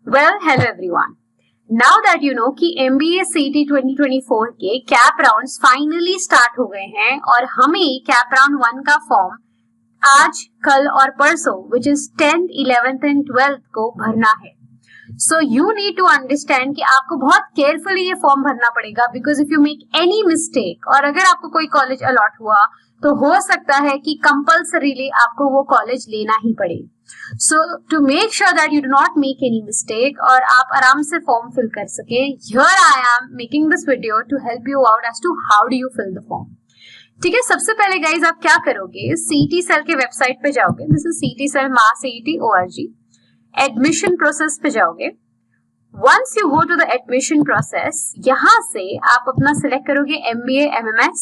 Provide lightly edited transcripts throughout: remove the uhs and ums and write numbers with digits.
Well, hello everyone. Now that you know कि MBA CET 2024 के cap rounds finally start हो गए हैं और हमें कैप राउंड 1 का फॉर्म आज, कल और परसों which is 10th, 11th and 12th को भरना है. So you need to understand कि आपको बहुत केयरफुली ये फॉर्म भरना पड़ेगा because if you make any mistake और अगर आपको कोई कॉलेज अलॉट हुआ तो हो सकता है कि कंपल्सरीली आपको वो कॉलेज लेना ही पड़े. So to make sure that you do not make any mistake और आप आराम से फॉर्म फिल कर सके, here I am making this video to help you out as to how do you fill the form. ठीक है, सबसे पहले गाइज आप क्या करोगे, CET सेल के वेबसाइट पे जाओगे. This is CET cell MassCET.org. Admission process पे जाओगे. Once you go to the admission process, यहाँ से आप अपना सिलेक्ट करोगे MBA MMS.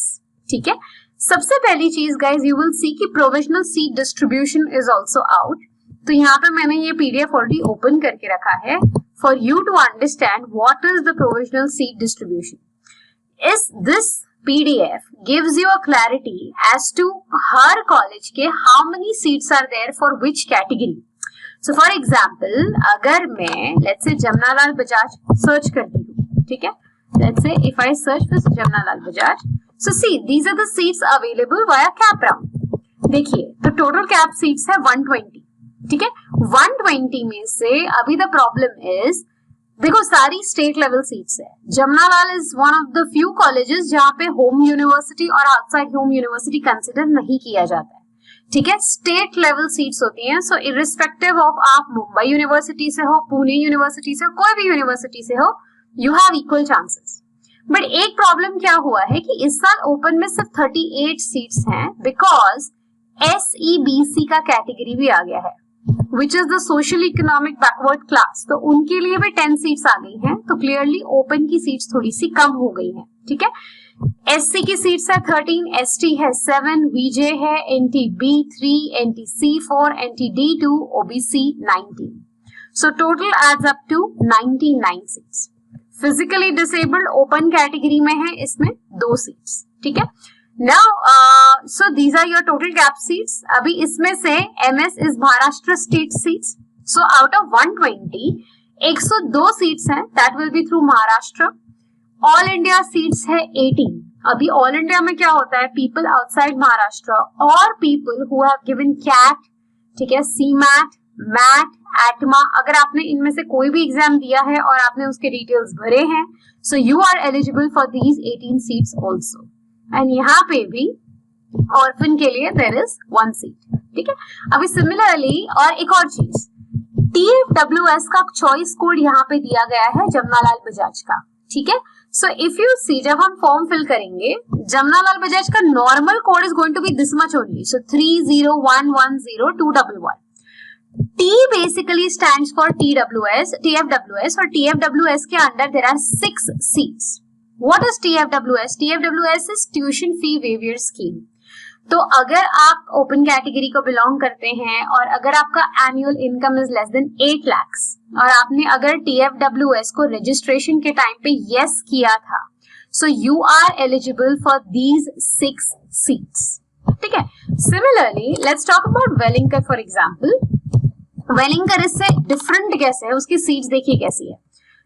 ठीक है, सबसे पहली चीज गाइज यू विल सी कि provisional seat distribution is also out. तो यहाँ पे मैंने ये PDF ऑलरेडी ओपन करके रखा है for you to understand what is the provisional seat distribution. इस this PDF gives you a clarity as to हर कॉलेज के how many seats are there for which category. So for example, अगर मैं let's say Jamnalal Bajaj search करती हूँ, ठीक है, let's say if I search for Jamnalal Bajaj, so see these are the seats available via cap round. देखिए तो total cap seats है 120. ठीक है, 120 में से अभी द प्रॉब्लम इज, देखो सारी स्टेट लेवल सीट्स है. Jamnalal is one of the few colleges जहां पे होम यूनिवर्सिटी और आउटसाइड होम यूनिवर्सिटी कंसिडर नहीं किया जाता है. ठीक है, स्टेट लेवल सीट्स होती हैं. सो इररिस्पेक्टिव ऑफ आप मुंबई यूनिवर्सिटी से हो, पुणे यूनिवर्सिटी से हो, कोई भी यूनिवर्सिटी से हो, you have equal chances. But एक प्रॉब्लम क्या हुआ है कि इस साल ओपन में सिर्फ 38 सीट्स हैं बिकॉज SEBC का कैटेगरी भी आ गया है which is the social economic backward class. तो उनके लिए भी 10 सीट्स आ गई हैं. तो क्लियरली ओपन की सीट्स थोड़ी सी कम हो गई हैं. ठीक है, SC की सीट्स है 13, ST है 7, VJ है, NTB 3, NTC 4, NTD 2, OBC 19. So total adds up to 99 seats. Physically disabled open category में है इसमें 2 सीट्स. ठीक है, Now, so these are your total cap seats. अभी इसमें से MS is Maharashtra state seats. So out of 120, 102 seats हैं. That will be through Maharashtra. All India seats है 18. अभी All India में क्या होता है? People outside Maharashtra or people who have given CAT, ठीक है, CMAT, MAT, ATMA. अगर आपने इनमें से कोई भी एग्जाम दिया है और आपने उसके डिटेल्स भरे हैं, so you are eligible for these 18 seats also. And यहाँ पे भी ऑर्फन के लिए देयर इज 1 सीट. ठीक है, अभी सिमिलरली और एक और चीज, TFWS का चॉइस कोड यहाँ पे दिया गया है जमनालाल बजाज का. ठीक है, सो इफ यू सी जब हम फॉर्म फिल करेंगे, जमनालाल बजाज का normal code is going to be this much only. So 30110211. T basically stands for TFWS, और TFWS के under there are 6 seats. What is TFWS? TFWS is Tuition Fee Waiver Scheme. तो अगर आप open category को belong करते हैं और अगर आपका annual income is less than 8 lakhs और आपने अगर TFWS को रजिस्ट्रेशन के टाइम पे यस किया था, so you are eligible for these 6 seats. ठीक है, similarly let's talk about Welingkar for example. Welingkar इससे डिफरेंट कैसे है, उसकी सीट्स देखिए कैसी है.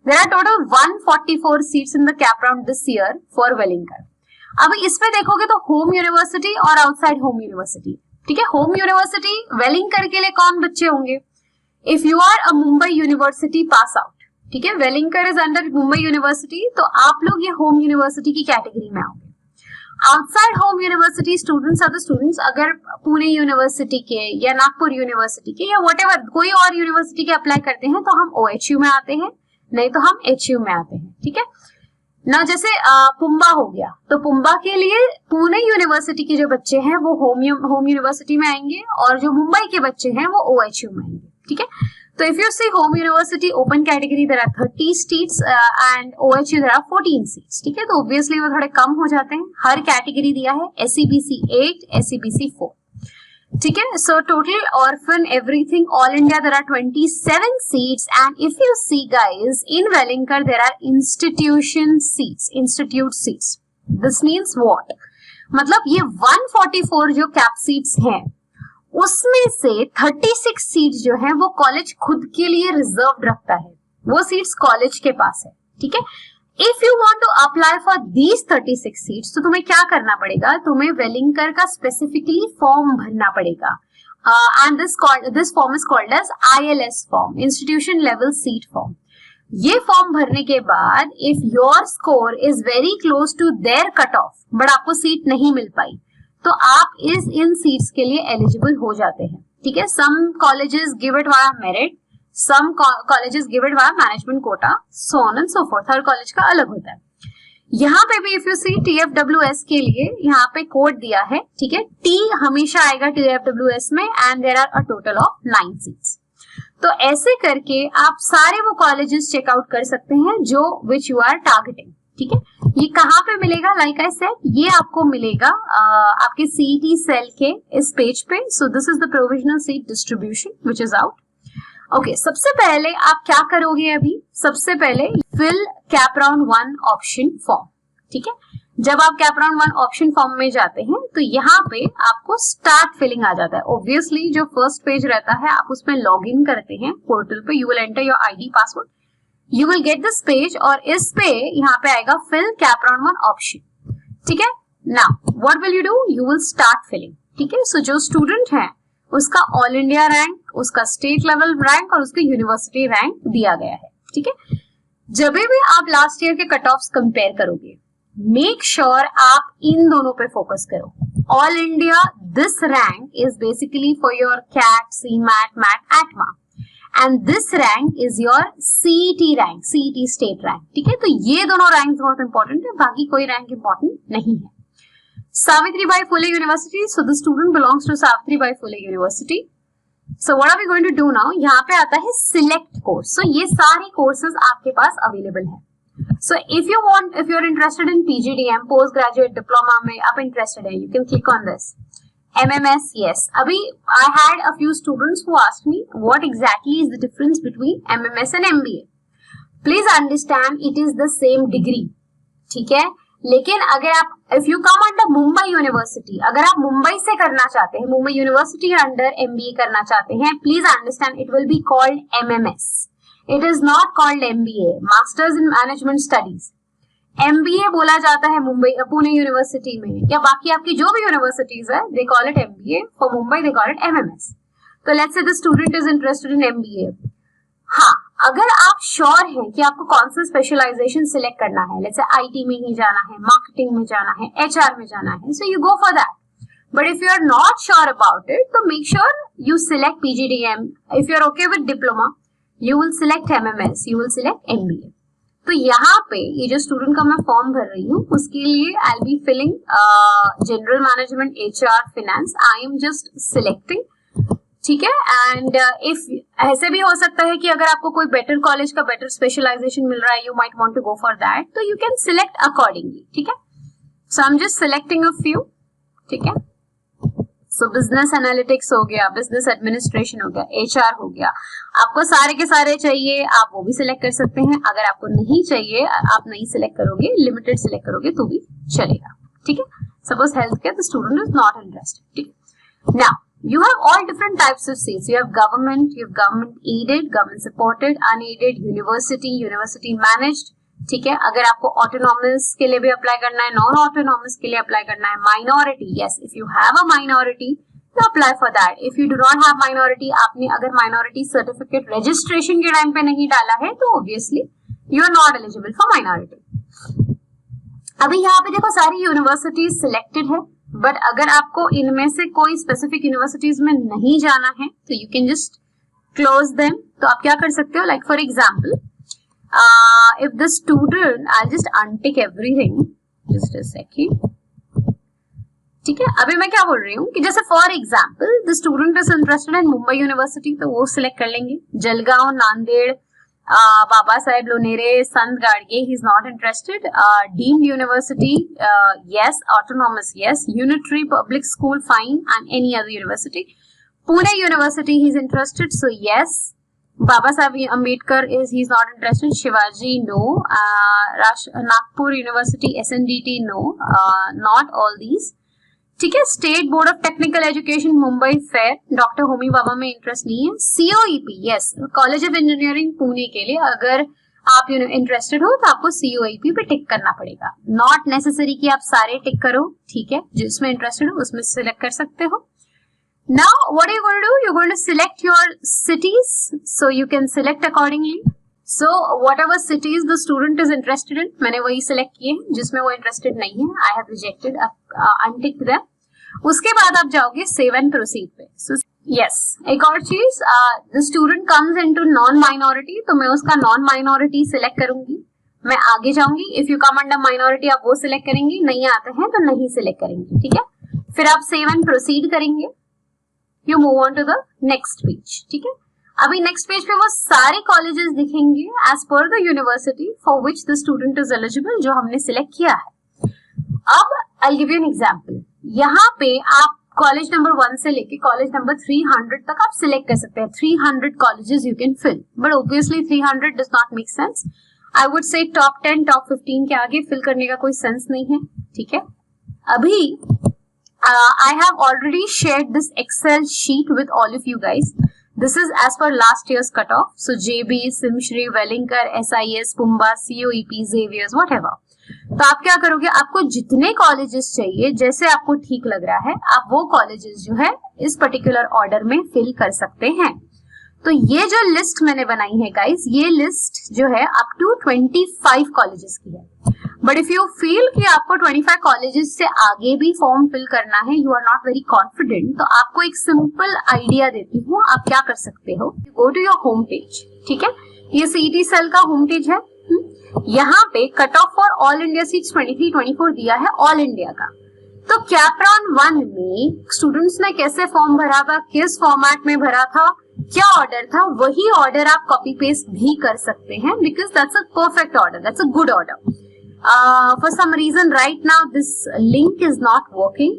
There are total 144 seats in the cap round this year for Wellinger. अब इसमें देखोगे तो होम यूनिवर्सिटी और आउटसाइड होम यूनिवर्सिटी. ठीक है, होम यूनिवर्सिटी वेलिंगर के लिए कौन बच्चे होंगे? If you are a Mumbai university pass out, ठीक है, Welingkar is under Mumbai university, तो आप लोग ये होम यूनिवर्सिटी की कैटेगरी में आओगे. Outside home university students are the students अगर पुणे यूनिवर्सिटी के या नागपुर यूनिवर्सिटी के या व्हाटएवर कोई और यूनिवर्सिटी के अप्लाई करते हैं तो हम OHU में आते हैं, नहीं तो हम HU में आते हैं. ठीक है ना, जैसे पुम्बा हो गया तो पुम्बा के लिए पुणे यूनिवर्सिटी के जो बच्चे हैं वो होम यूनिवर्सिटी में आएंगे और जो मुंबई के बच्चे हैं वो OHU में आएंगे. ठीक है, तो if you see home university open category there are 30 seats and OHU there are 14 seats. ठीक है, तो ऑब्वियसली वो थोड़े कम हो जाते हैं. हर कैटेगरी दिया है SEBC 8, SEBC 4. ठीक है, so total orphan everything all India there are 27 seats. And if you see guys in Welingkar there are institute seats. This means what, मतलब ये 144 जो कैप सीट्स हैं उसमें से 36 सीट जो है वो कॉलेज खुद के लिए रिजर्व रखता है. वो सीट्स कॉलेज के पास है, ठीक है। If you want to apply for these 36 seats, तो तुम्हें क्या करना पड़ेगा, तुम्हें वेलिंगकर का स्पेसिफिकली फॉर्म भरना पड़ेगा, and this form is called as ILS form, institution level seat form. ये फॉर्म भरने के बाद if your score is very close to there cut off, but आपको सीट नहीं मिल पाई, तो आप इन सीट्स के लिए एलिजिबल हो जाते हैं, ठीक है। Some colleges give it via merit, some colleges give it via management quota, so on and so forth, हर कॉलेज का अलग होता है। यहाँ पे भी इफ यू सी TFWS के लिए यहाँ पे कोड दिया है, ठीक है। T हमेशा आएगा TFWS में, and there are a total of 9 seats. तो ऐसे करके आप सारे वो कॉलेजेस चेकआउट कर सकते हैं जो विच यू आर टारगेटिंग, ठीक है। ये कहाँ पे मिलेगा, लाइक आई सेड, ये आपको मिलेगा आपके CET सेल के इस पेज पे। So this is the provisional seat distribution which is out. Okay, सबसे पहले आप क्या करोगे, अभी सबसे पहले fill cap round 1 option form, ठीक है। जब आप कैप राउंड 1 ऑप्शन फॉर्म में जाते हैं तो यहाँ पे आपको स्टार्ट फिलिंग आ जाता है। ऑब्वियसली जो फर्स्ट पेज रहता है आप उसमें लॉग इन करते हैं पोर्टल पे, you will enter your ID password, you will get this page, और इस पे यहाँ पे आएगा फिल कैप राउंड 1 ऑप्शन, ठीक है। Now what will you do, you will start filling, ठीक है। सो जो स्टूडेंट है उसका ऑल इंडिया रैंक, उसका स्टेट लेवल रैंक और उसका यूनिवर्सिटी रैंक दिया गया है, ठीक है। जब भी आप लास्ट ईयर के कट ऑफ्स कंपेयर करोगे, मेक श्योर आप इन दोनों पे फोकस करो। All India, this rank is basically for your CAT, CMAT, MAT, ATMA, and this rank is your CET rank, CET state rank, ठीक है। तो ये दोनों रैंक बहुत इंपॉर्टेंट है, बाकी कोई रैंक इंपॉर्टेंट नहीं है। Savitribai Phule University, so the student belongs to Savitribai Phule University. So what are we going to do now? यहाँ पे आता है select course. So ये सारे courses आपके पास available हैं. So if you're interested in PGDM, postgraduate diploma में आप interested हैं, you can click on this. MMS, yes. अभी I had a few students who asked me what exactly is the difference between MMS and MBA. Please understand it is the same degree, ठीक है। लेकिन अगर आप if you come under Mumbai university, अगर आप मुंबई से करना चाहते हैं, मुंबई यूनिवर्सिटी अंडर MBA करना चाहते हैं, please understand it will be called MMS. It is not called MBA, masters in management studies. MBA बोला जाता है मुंबई पुणे यूनिवर्सिटी में, या बाकी आपकी जो भी यूनिवर्सिटीज है, they call it MBA. For Mumbai they call it MMS. तो let's say the student is interested in MBA. हाँ, अगर आप श्योर हैं कि आपको कौन सा स्पेशलाइजेशन सिलेक्ट करना है, लेट्स से IT में ही जाना है, मार्केटिंग में जाना है, HR में जाना है, so you go for that. But if you are not sure about it, तो make sure you select PGDM. If you are okay with diploma, you will select MMS, you will select MBA. तो यहाँ पे ये जो student का मैं form भर रही हूँ, उसके लिए I will be filling general management, HR, finance. I am just selecting, ठीक है. एंड इफ ऐसे भी हो सकता है कि अगर आपको कोई बेटर कॉलेज का बेटर स्पेशलाइजेशन मिल रहा है, you might want to go for that, तो यू कैन सिलेक्ट अकॉर्डिंगली, ठीक है. So I am just selecting a few, ठीक है. सो बिजनेस एनालिटिक्स हो गया, बिजनेस एडमिनिस्ट्रेशन हो गया, HR हो गया. आपको सारे के सारे चाहिए, आप वो भी सिलेक्ट कर सकते हैं. अगर आपको नहीं चाहिए, आप नहीं सिलेक्ट करोगे, लिमिटेड सिलेक्ट करोगे तो भी चलेगा, ठीक है. Suppose health care, the student is not interested, ठीक है. Now you have all different types of seats. You have government aided, government supported, unaided, university managed, ठीक है. अगर आपको ऑटोनॉमस के लिए भी अप्लाई करना है, नॉन ऑटोनॉमस के लिए अप्लाई करना है, minority, yes, if you have a minority तो apply for that. If you do not have minority, आपने अगर माइनॉरिटी सर्टिफिकेट रजिस्ट्रेशन के टाइम पे नहीं डाला है, तो obviously you are not eligible for minority. अभी यहाँ पे देखो सारी यूनिवर्सिटीज सिलेक्टेड है, बट अगर आपको इनमें से कोई स्पेसिफिक यूनिवर्सिटीज में नहीं जाना है, तो you can just close them. तो आप क्या कर सकते हो, like for example, if the student, I just untick everything, just a second, ठीक है. अभी मैं क्या बोल रही हूँ कि जैसे for example the student is interested in Mumbai university, तो वो सिलेक्ट कर लेंगे. जलगांव, नांदेड़, बाबा साहेब लोनेरे, संत Gadge, he is not interested. Deemed university, yes. Autonomous, yes. Unitary public school, fine. And any other university. Pune University, he is interested, so yes. Baba Saheb Ambedkar he is not interested. Shivaji, no. Nagpur University, SNDT, no. Not all these. ठीक है, state board of technical education Mumbai fair, doctor Homi Bhabha में interest नहीं है। COEP, yes, college of engineering Pune के लिए अगर आप interested हो तो आपको COEP पे टिक करना पड़ेगा। नॉट नेसेसरी कि आप सारे टिक करो, ठीक है, जिसमें इंटरेस्टेड हो उसमें सिलेक्ट कर सकते हो। Now what are you going to do? You're going to select your cities, so you can select accordingly. So whatever cities the student is interested in, मैंने वही select किए हैं, जिसमें वो interested नहीं है I have rejected, unticked them. उसके बाद आप जाओगे save and proceed पे। So yes, एक और चीज, the student comes into non-minority, तो मैं उसका non-minority select करूंगी, मैं आगे जाऊंगी। If you come under minority आप वो select करेंगे, नहीं आते हैं तो नहीं select करेंगे, ठीक है। फिर आप save and proceed करेंगे, you move on to the next page, ठीक है। अभी next page पे वो सारे colleges दिखेंगे as per the university for which the student is eligible, जो हमने select किया है। अब I'll give you an example. यहाँ पे आप कॉलेज नंबर 1 से लेके कॉलेज नंबर 300 तक आप सिलेक्ट कर सकते हैं। 300 colleges you can fill, but obviously 300 does not make sense. I would say top 10, top 15 के आगे fill करने का कोई सेंस नहीं है, ठीक है। अभी I have already shared this Excel sheet with all of you guys. This is as per last year's cutoff. So JB, Simshri, Wellinger, SIS, Pumba, COEP, Xavier's, whatever. तो आप क्या करोगे, आपको जितने कॉलेजेस चाहिए, जैसे आपको ठीक लग रहा है, आप वो कॉलेजेस जो है इस पर्टिकुलर ऑर्डर में फिल कर सकते हैं। तो ये जो लिस्ट मैंने बनाई है गाइस, ये लिस्ट जो है अप टू 25 कॉलेजेस की है। बट इफ यू फील कि आपको 25 कॉलेजेस से आगे भी फॉर्म फिल करना है, you are not very confident, तो आपको एक सिंपल आइडिया देती हूँ, आप क्या कर सकते हो। Go to your home page, ठीक है, ये CET सेल का होम पेज है। यहाँ पे cut off for all India seats 23-24 दिया है ऑल इंडिया का। तो कैपराउंड 1 में स्टूडेंट्स ने कैसे फॉर्म भरा था, किस फॉर्मेट में भरा था, क्या ऑर्डर था, वही ऑर्डर आप कॉपी पेस्ट भी कर सकते हैं, because that's a perfect order, that's a good order. For some reason right now this link is not working.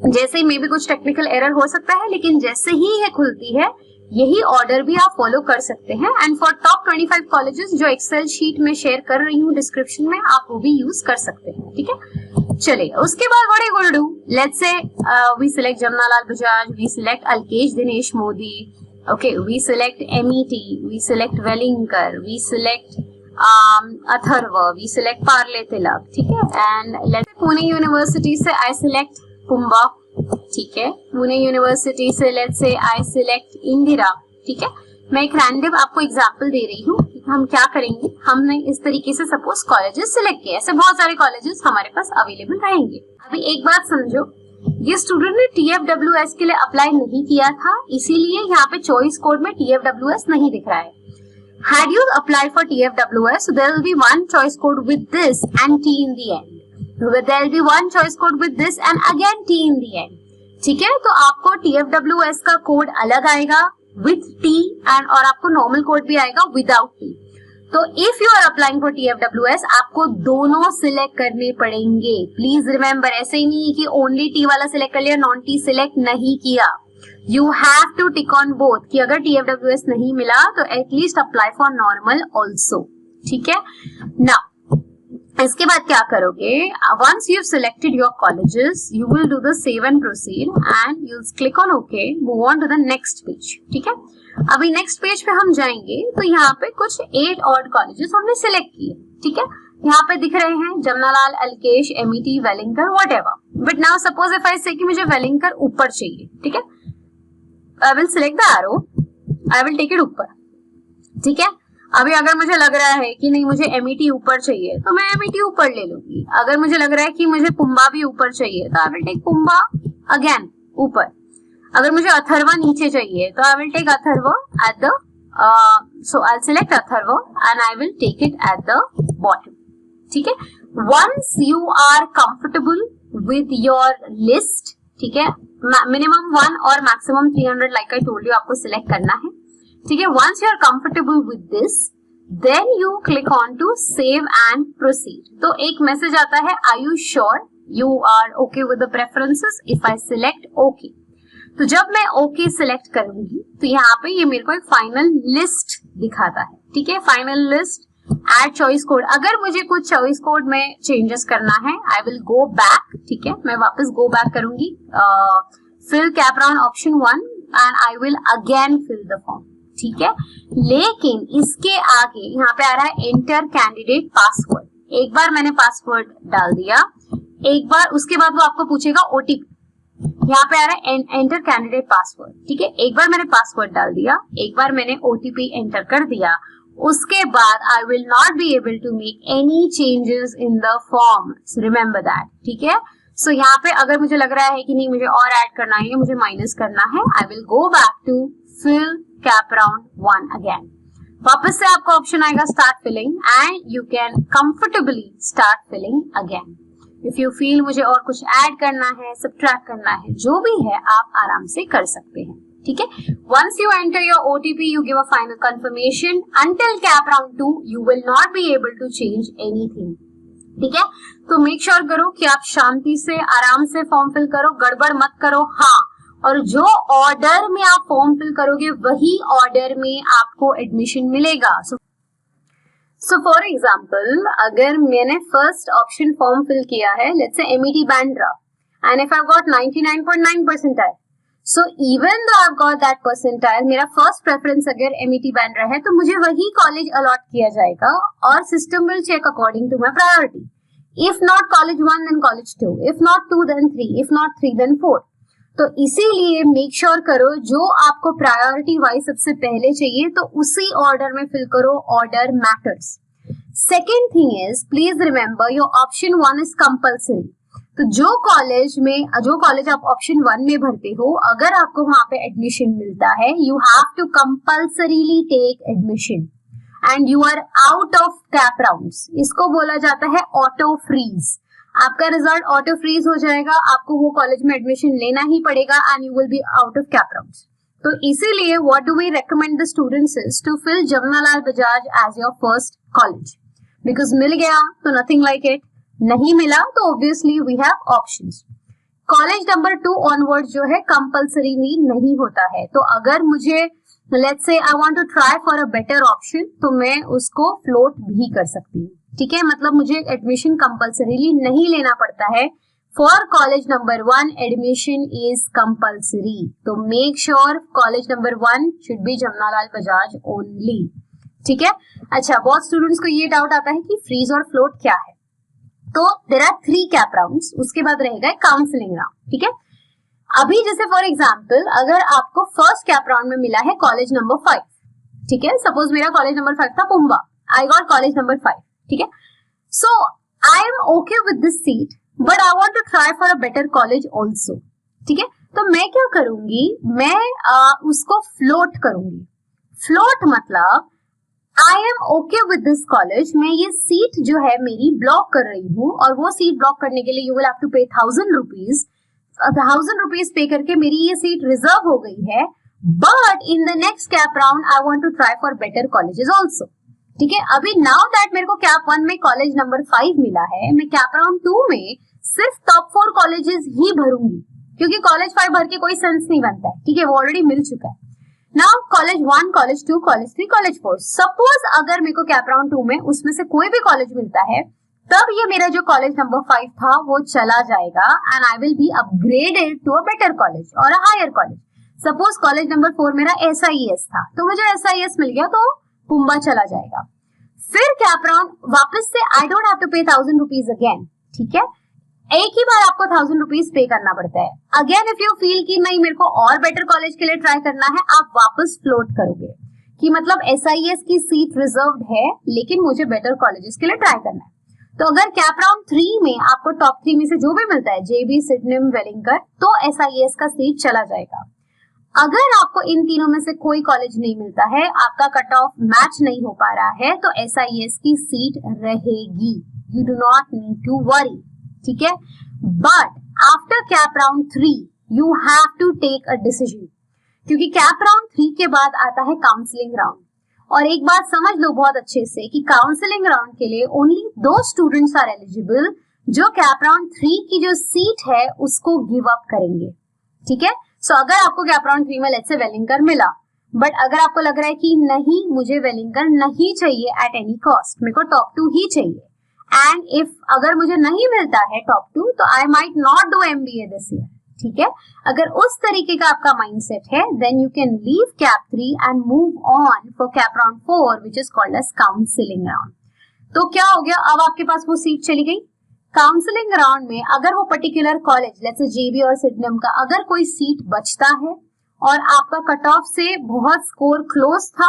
जैसे ही मे भी कुछ टेक्निकल एरर हो सकता है, लेकिन जैसे ही ये खुलती है यही ऑर्डर भी आप फॉलो कर सकते हैं। एंड फॉर टॉप 25 कॉलेजेस जो एक्सेल शीट में शेयर कर रही हूँ डिस्क्रिप्शन में, आप वो भी यूज कर सकते हैं, ठीक है। चलिए उसके बाद what are you going to do, let's say we select Jamnalal Bajaj, we select Alkesh Dinesh Modi, okay, we select MET, we select Welingkar, we select Atharva, we select Parle Tilak, ठीक है। एंड लेट्स पुणे यूनिवर्सिटी से आई सिलेक्ट पुम्बा, ठीक है। पुणे यूनिवर्सिटी से let's say I select Indira, ठीक है। मैं एक रैंडम आपको एग्जांपल दे रही हूँ कि हम क्या करेंगे। हमने इस तरीके से सपोज कॉलेजेस सिलेक्ट किए, ऐसे बहुत सारे कॉलेजेस हमारे पास अवेलेबल रहेंगे। अभी एक बात समझो, ये स्टूडेंट ने TFWS के लिए अप्लाई नहीं किया था, इसीलिए यहाँ पे चॉइस कोड में TFWS नहीं दिख रहा है। Had you applied for TFWS, so there will be one choice code with this and T in the end. There will be one choice code with this and again T in the end. ठीक है, तो आपको TFWS का code अलग आएगा with T and और आपको normal code भी आएगा without T. तो if you are applying for TFWS, आपको दोनों सिलेक्ट करने पड़ेंगे। प्लीज रिमेम्बर, ऐसे ही नहीं है कि ओनली T वाला सिलेक्ट कर लिया, नॉन T सिलेक्ट नहीं किया। You have to tick on both कि अगर TFWS नहीं मिला तो at least apply for normal also, ठीक है ना। इसके बाद क्या करोगे, once you've selected your colleges, you will do the save and proceed and you'll click on OK, move on to the next page, ठीक है। अभी नेक्स्ट पेज पे हम जाएंगे तो यहाँ पे कुछ 8 ऑड कॉलेजेस हमने सिलेक्ट किए, ठीक है। यहाँ पे दिख रहे हैं Jamnalal, Alkesh, MET, Welingkar, whatever. But now suppose if I say कि मुझे वेलिंकर ऊपर चाहिए, ठीक है, I will select the arrow, I will take it ऊपर, ठीक है। अभी अगर मुझे लग रहा है कि नहीं मुझे MET ऊपर चाहिए तो मैं MET ऊपर ले लूंगी। अगर मुझे लग रहा है कि मुझे पुम्बा भी ऊपर चाहिए तो I will take पुम्बा अगेन ऊपर। अगर मुझे अथर्वा नीचे चाहिए तो I will take Atharva at the so I'll select Atharva and I will take it at the bottom, ठीक है। Once you are comfortable with your list, ठीक है, मिनिमम 1 और maximum 300 like I told you आपको सिलेक्ट करना है, ठीक है। Once you are comfortable with this, then you click on to save and proceed. तो एक मैसेज आता है, are you sure you are okay with the preferences, if I select okay. तो जब मैं ओके सिलेक्ट करूंगी तो यहाँ पे ये मेरे को एक फाइनल लिस्ट दिखाता है, ठीक है। Final list add choice code, अगर मुझे कुछ चॉइस कोड में चेंजेस करना है आई विल गो बैक, ठीक है, मैं वापस गो बैक करूंगी, fill cap round option 1 and I will again fill the form, ठीक है। लेकिन इसके आगे यहाँ पे आ रहा है एंटर कैंडिडेट पासवर्ड, एक बार मैंने पासवर्ड डाल दिया, एक बार उसके बाद वो आपको पूछेगा ओटीपी, यहाँ पे आ रहा है एंटर कैंडिडेट पासवर्ड, ठीक है, एक बार मैंने पासवर्ड डाल दिया, एक बार मैंने ओटीपी एंटर कर दिया, उसके बाद I will not be able to make any changes in the form, remember that, ठीक है। सो यहाँ पे अगर मुझे लग रहा है कि नहीं मुझे और ऐड करना है, मुझे माइनस करना है, I will go back to fill cap round 1 again, वापस से आपका ऑप्शन आएगा start filling and you can comfortably start filling again. If you feel मुझे और कुछ ऐड करना है, सब्ट्रैक्ट करना है, जो भी है आप आराम से कर सकते हैं, ठीक है। Once you enter your OTP you give a final confirmation, until cap round 2 you will not be able to change anything, ठीक है। तो मेक श्योर करो कि आप शांति से आराम से फॉर्म फिल करो, गड़बड़ मत करो, हाँ, और जो ऑर्डर में आप फॉर्म फिल करोगे वही ऑर्डर में आपको एडमिशन मिलेगा। सो फॉर एग्जाम्पल अगर मैंने फर्स्ट ऑप्शन फॉर्म फिल किया है, let's say MET Bandra, and if I got 99.9 percentile, so even though I got that percentile, मेरा फर्स्ट प्रेफरेंस अगर एमईटी बांद्रा है तो मुझे वही कॉलेज अलॉट किया जाएगा और system will check according to my priority, if not college 1 then college 2, if not 2 then 3, if not 3 then 4। तो इसीलिए मेक श्योर करो जो आपको प्रायोरिटी वाइज सबसे पहले चाहिए तो उसी ऑर्डर में फिल करो, order matters. Second thing is please remember your option 1 is compulsory, तो जो कॉलेज आप ऑप्शन 1 में भरते हो, अगर आपको वहां पे एडमिशन मिलता है you have to compulsorily take admission and you are out of cap rounds, इसको बोला जाता है ऑटो फ्रीज, आपका रिजल्ट ऑटो फ्रीज हो जाएगा, आपको वो कॉलेज में एडमिशन लेना ही पड़ेगा and you will be out of cap rounds. तो इसीलिए what do we recommend the students is to fill Jamnalal Bajaj as your first college, because मिल गया तो नथिंग लाइक इट, नहीं मिला तो obviously we have options. College number 2 onward जो है कंपल्सरी नहीं होता है, तो अगर मुझे let's say I want to try for a better option तो मैं उसको फ्लोट भी कर सकती हूँ, ठीक है, मतलब मुझे एडमिशन कंपल्सरीली नहीं लेना पड़ता है। For college number 1 admission is compulsory, तो make sure college number 1 should be Jamnalal Bajaj only, ठीक है। अच्छा, बहुत स्टूडेंट्स को ये डाउट आता है कि फ्रीज और फ्लोट क्या है, तो देयर आर 3 कैप राउंड्स, उसके बाद रहेगा काउंसलिंग राउंड, ठीक है। अभी जैसे फॉर एग्जाम्पल अगर आपको फर्स्ट कैप राउंड में मिला है कॉलेज नंबर 5, ठीक है, सपोज मेरा कॉलेज नंबर 5 था पुम्बा, आई गॉट कॉलेज नंबर 5, ठीक है, so I am okay with this seat but I want to try for a better college also, ठीक है, तो मैं क्या करूंगी, मैं उसको फ्लोट करूंगी। फ्लोट मतलब आई am okay with this college, मैं ये सीट जो है मेरी ब्लॉक कर रही हूँ और वो सीट ब्लॉक करने के लिए यू विल हैव टू पे 1000 रुपीज पे करके मेरी ये सीट रिजर्व हो गई है, but in the next cap round I want to try for better colleges also, ठीक है। अभी नाउ दैट मेरे को कैप 1 में कॉलेज नंबर 5 मिला है, मैं कैप राउंड 2 में सिर्फ टॉप 4 कॉलेजेस ही भरूंगी, क्योंकि कॉलेज 5 भर के कोई सेंस नहीं बनता है, ठीक है, वो ऑलरेडी मिल चुका है। Now college 1, college 2, college 3, college 4, suppose अगर मेरे को कैप राउंड 2 में उसमें से कोई भी कॉलेज मिलता है, तब ये मेरा जो कॉलेज नंबर 5 था वो चला जाएगा and I will be upgraded to a better college और a higher college. Suppose college number 4 मेरा SIS था, तो मुझे SIS मिल गया तो पुम्बा चला जाएगा। फिर कैप राउंड वापस से आई डोंट हैव टू पे 1000 रुपीज अगेन, ठीक है, एक ही बार आपको 1000 रुपीज पे करना पड़ता है। अगेन इफ यू फील कि नहीं मेरे को और बेटर कॉलेज के लिए ट्राई करना है, आप वापस फ्लोट करोगे कि मतलब SIS की सीट रिजर्व्ड है लेकिन मुझे बेटर कॉलेजेस के लिए ट्राई करना है। तो अगर कैप राउंड 3 में आपको टॉप 3 में से जो भी मिलता है, JB, सिडनम, वेलिंगटन, तो SIS का सीट चला जाएगा। अगर आपको इन तीनों में से कोई कॉलेज नहीं मिलता है, आपका कट ऑफ मैच नहीं हो पा रहा है, तो SIS की सीट रहेगी, you do not need to worry, ठीक है। But after cap round 3 you have to take a decision, क्योंकि कैप राउंड 3 के बाद आता है काउंसलिंग राउंड। और एक बात समझ लो बहुत अच्छे से कि काउंसलिंग राउंड के लिए ओनली 2 स्टूडेंट्स आर एलिजिबल जो कैप राउंड 3 की जो सीट है उसको गिव अप करेंगे, ठीक है। सो अगर आपको कैप राउंड 3 में लेट्स से वेलिंगटन मिला बट अगर आपको लग रहा है कि नहीं मुझे वेलिंगटन नहीं चाहिए एट एनी कॉस्ट, मेरे को टॉप 2 ही चाहिए, एंड इफ अगर मुझे नहीं मिलता है टॉप 2 तो I might not do MBA this year, ठीक है। अगर उस तरीके का आपका माइंडसेट है then you can leave cap 3 and move on for cap round 4 which is called as counselling round. तो क्या हो गया, अब आपके पास वो सीट चली गई। काउंसलिंग राउंड में अगर वो particular college let's say JB और सिडनम का अगर कोई सीट बचता है और आपका कट ऑफ से बहुत स्कोर क्लोज था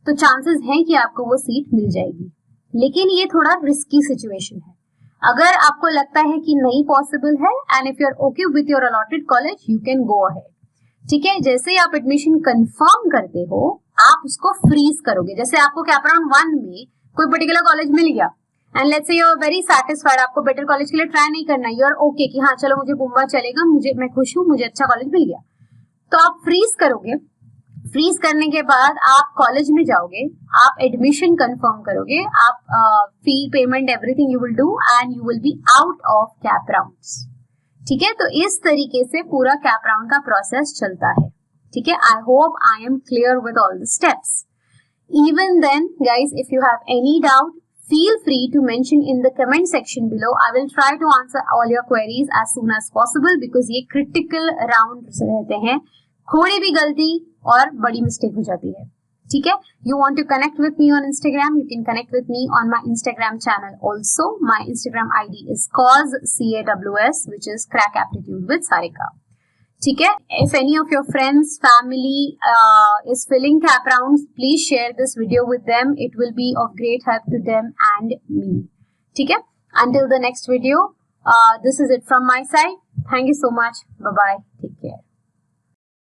तो चांसेस हैं कि आपको वो सीट मिल जाएगी, लेकिन ये थोड़ा रिस्की सिचुएशन है। अगर आपको लगता है कि नहीं पॉसिबल है and if you are okay with your allotted college you can go ahead, ठीक है। जैसे ही आप एडमिशन कंफर्म करते हो आप उसको फ्रीज करोगे। जैसे आपको कैप राउंड 1 में कोई पर्टिकुलर कॉलेज मिल गया and let's say you are very satisfied, आपको बेटर कॉलेज के लिए ट्राई नहीं करना, यू आर ओके कि हाँ चलो मुझे बुम्बा चलेगा, मैं खुश हूँ, मुझे अच्छा कॉलेज मिल गया, तो आप फ्रीज करोगे। फ्रीज करने के बाद आप कॉलेज में जाओगे, आप एडमिशन कंफर्म करोगे, आप fee payment everything you will do and you will be out of cap rounds, ठीक है। तो इस तरीके से पूरा कैप राउंड का प्रोसेस चलता है, ठीक है। I hope I am clear with all the steps. Even then, guys, if you have any doubt, feel free to mention in the comment section below. I will try to answer all your queries as soon as possible because ये critical round रहते हैं, थोड़ी भी गलती और बड़ी mistake हो जाती है, ठीक है। You want to connect with me on Instagram? You can connect with me on my Instagram channel also. My Instagram ID is CAWS, which is Crack Aptitude with Sarika. ठीक है। If any of your friends, family is filling cap rounds, please share this video with them. It will be of great help to them and me. ठीक है। Until the next video, this is it from my side. Thank you so much. Bye bye.